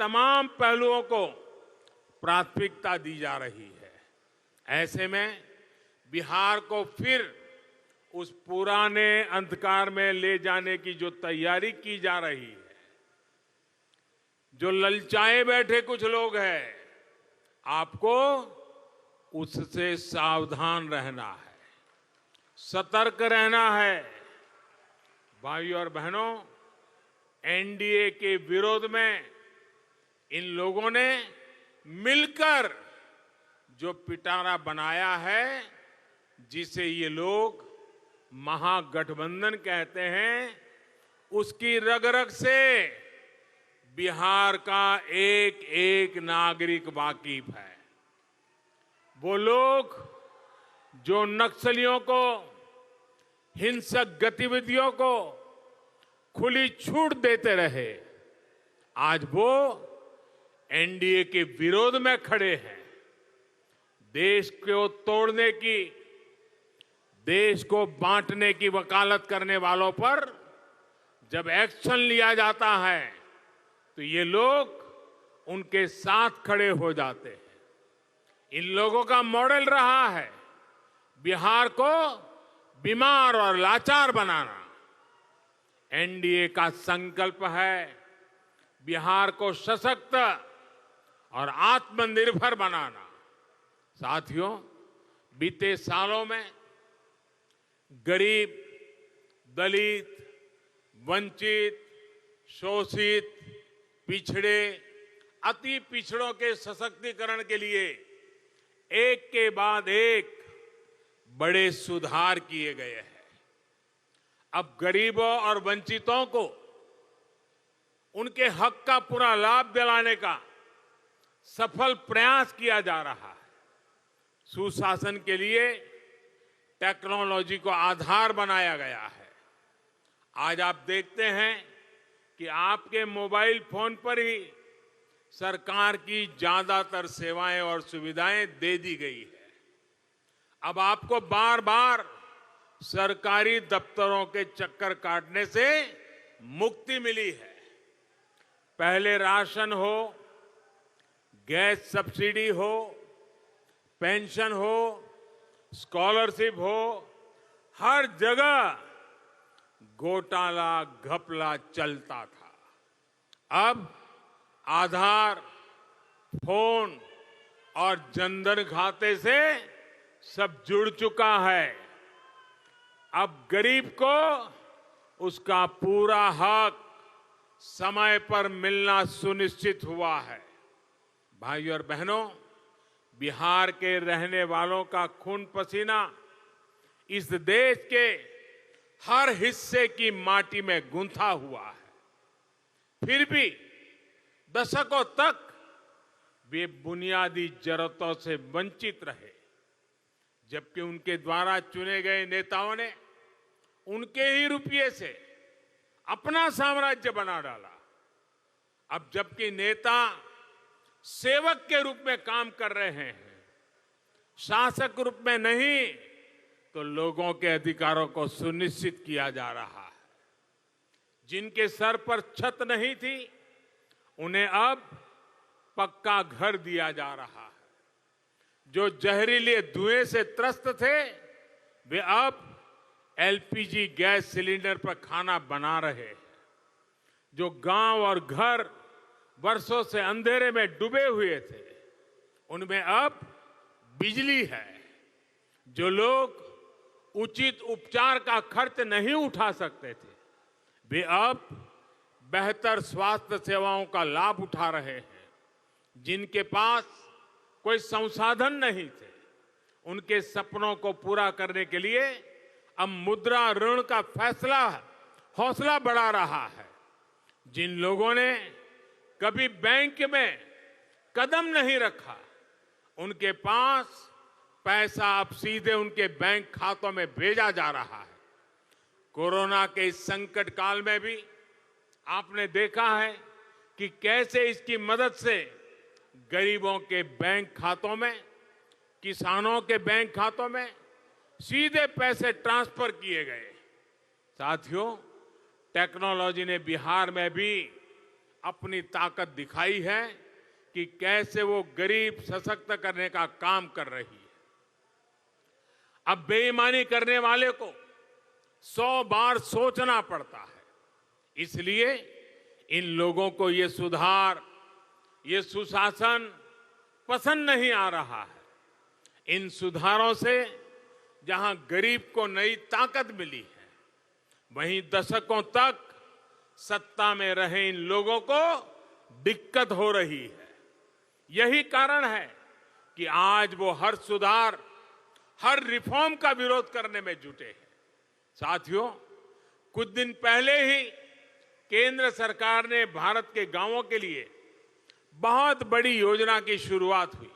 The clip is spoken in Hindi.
तमाम पहलुओं को प्राथमिकता दी जा रही है। ऐसे में बिहार को फिर उस पुराने अंधकार में ले जाने की जो तैयारी की जा रही है, जो ललचाए बैठे कुछ लोग हैं, आपको उससे सावधान रहना है, सतर्क रहना है। भाइयों और बहनों, एनडीए के विरोध में इन लोगों ने मिलकर जो पिटारा बनाया है, जिसे ये लोग महागठबंधन कहते हैं, उसकी रग रग से बिहार का एक एक नागरिक वाकिफ है। वो लोग जो नक्सलियों को, हिंसक गतिविधियों को खुली छूट देते रहे, आज वो एनडीए के विरोध में खड़े हैं। देश को तोड़ने की, देश को बांटने की वकालत करने वालों पर जब एक्शन लिया जाता है तो ये लोग उनके साथ खड़े हो जाते हैं। इन लोगों का मॉडल रहा है बिहार को बीमार और लाचार बनाना। एनडीए का संकल्प है बिहार को सशक्त और आत्मनिर्भर बनाना। साथियों, बीते सालों में गरीब, दलित, वंचित, शोषित, पिछड़े, अति पिछड़ों के सशक्तिकरण के लिए एक के बाद एक बड़े सुधार किए गए हैं। अब गरीबों और वंचितों को उनके हक का पूरा लाभ दिलाने का सफल प्रयास किया जा रहा है। सुशासन के लिए टेक्नोलॉजी को आधार बनाया गया है। आज आप देखते हैं कि आपके मोबाइल फोन पर ही सरकार की ज्यादातर सेवाएं और सुविधाएं दे दी गई है। अब आपको बार बार सरकारी दफ्तरों के चक्कर काटने से मुक्ति मिली है। पहले राशन हो, गैस सब्सिडी हो, पेंशन हो, स्कॉलरशिप हो, हर जगह घोटाला घपला चलता था। अब आधार, फोन और जनधन खाते से सब जुड़ चुका है। अब गरीब को उसका पूरा हक समय पर मिलना सुनिश्चित हुआ है। भाइयों और बहनों, बिहार के रहने वालों का खून पसीना इस देश के हर हिस्से की माटी में गूंथा हुआ है। फिर भी दशकों तक वे बुनियादी जरूरतों से वंचित रहे, जबकि उनके द्वारा चुने गए नेताओं ने उनके ही रुपये से अपना साम्राज्य बना डाला। अब जबकि नेता सेवक के रूप में काम कर रहे हैं, शासक रूप में नहीं, तो लोगों के अधिकारों को सुनिश्चित किया जा रहा है। जिनके सर पर छत नहीं थी, उन्हें अब पक्का घर दिया जा रहा है। जो जहरीले धुएं से त्रस्त थे, वे अब एलपीजी गैस सिलेंडर पर खाना बना रहे हैं। जो गांव और घर वर्षों से अंधेरे में डूबे हुए थे, उनमें अब बिजली है। जो लोग उचित उपचार का खर्च नहीं उठा सकते थे, वे अब बेहतर स्वास्थ्य सेवाओं का लाभ उठा रहे हैं। जिनके पास कोई संसाधन नहीं थे, उनके सपनों को पूरा करने के लिए अब मुद्रा ऋण का फैसला हौसला बढ़ा रहा है। जिन लोगों ने कभी बैंक में कदम नहीं रखा, उनके पास पैसा अब सीधे उनके बैंक खातों में भेजा जा रहा है। कोरोना के इस संकट काल में भी आपने देखा है कि कैसे इसकी मदद से गरीबों के बैंक खातों में, किसानों के बैंक खातों में सीधे पैसे ट्रांसफर किए गए। साथियों, टेक्नोलॉजी ने बिहार में भी अपनी ताकत दिखाई है कि कैसे वो गरीब सशक्त करने का काम कर रही है। अब बेईमानी करने वाले को 100 बार सोचना पड़ता है। इसलिए इन लोगों को ये सुधार, ये सुशासन पसंद नहीं आ रहा है। इन सुधारों से जहां गरीब को नई ताकत मिली है, वहीं दशकों तक सत्ता में रहे इन लोगों को दिक्कत हो रही है। यही कारण है कि आज वो हर सुधार, हर रिफॉर्म का विरोध करने में जुटे हैं। साथियों, कुछ दिन पहले ही केंद्र सरकार ने भारत के गांवों के लिए बहुत बड़ी योजना की शुरुआत हुई।